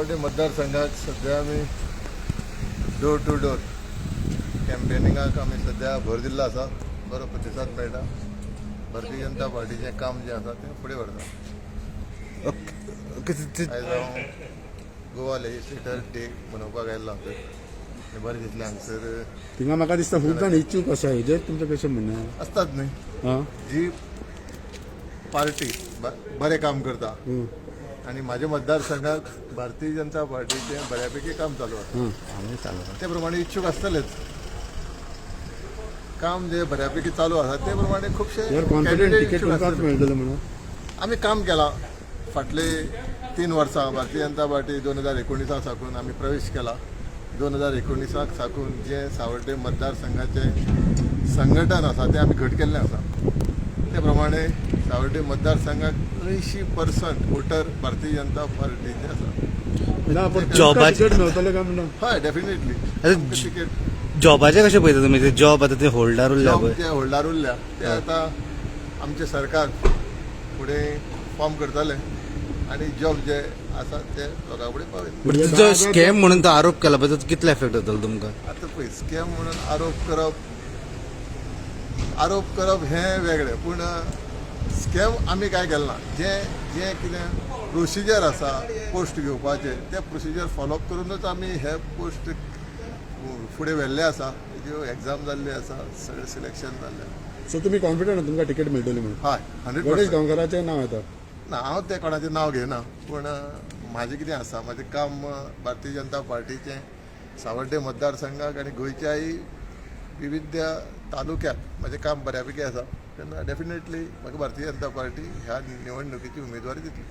सावड्डे मतदारसंघात सध्या आमी डोर टू डोर कॅम्पेनिंगाक आमी सध्या भर दिल्लो आसा. बरो प्रतिसाद मेळटा. भारतीय जनता पार्टीचें काम जें आसा तें फुडें व्हरता. आयज हांव गोवा लेजिस्लेटर डे मनोवपाक आयिल्लो हांगासर. बरें दिसलें हांगासर. थिंगा म्हाका दिसता खूब जाण इच्छूक आसा. हेजेर तुमचें कशें म्हणणें आसतात न्ही. हां जी पार्टी बरें काम करता आणि माझ्या मतदारसंघात भारतीय जनता पार्टीचें बऱ्यापैकी काम चालू आसा. ते प्रमाणे इच्छूक आसतलेच. काम जे बऱ्यापैकी चालू आसा ते प्रमाणे खुबशे कॉन्फिडंट कॅन्डिडेट तिकेट इच्छूक तुमकांच आसतले. मेळटलें म्हणून आमी काम केलां. फाटले 3 वर्सां भारतीय जनता पार्टी 2019 साकून आमी प्रवेश केला. 2019 साकून जे सावड्डे मतदारसंघाचे संघटन आसा ते आमी घट केल्लें आसा. ते प्रमाणे सावड्डे मतदारसंघाक 80% वोटर भारतीय जनता पार्टीचे आसा. तिकेट मेळटलें काय म्हणून हय डेफिनेटली तिकेट. जॉबाचे कशें पळयता तुमी? ते जॉब आतां ते होल्डार उरल्या जॉब पळय. जे होल्डार उरल्या ते आतां आमचे सरकार फुडें फॉर्म करतले आनी जॉब जे आसा ते लोकां फुडें पावयतले. जो स्कॅम म्हणून तो आरोप केला पळय तो कितलो एफेक्ट जातलो तुमकां? आतां पळय स्कॅम म्हणून आरोप करप हें वेगळें. पूण स्कॅम आमी काय केलें ना. जें कितें प्रोसिजर आसा पोस्ट घेवपाचे ते प्रोसिजर फॉलोअप करूनच आमी हे पोस्ट फुडें व्हेल्ले आसा. ज्यो एग्जाम जाल्ली आसा सगळें सिलेक्शन जाल्लें. सो तुमी कॉन्फिडंट तुमकां तिकेट मेळटली म्हणून? हय 100%. गणेश गांवकाराचें नांव येता. ना हांव तें कोणाचें नांव घेयना. पूण म्हाजें कितें आसा म्हाजें काम भारतीय जनता पार्टीचें सावड्डे मतदारसंघाक आनी गोंयच्याय विविध तालुक्यात म्हाजें काम बऱ्यापैकी आसा. तेन्ना डेफिनेटली म्हाका भारतीय जनता पार्टी ह्या निवडणुकीची उमेदवारी दितली.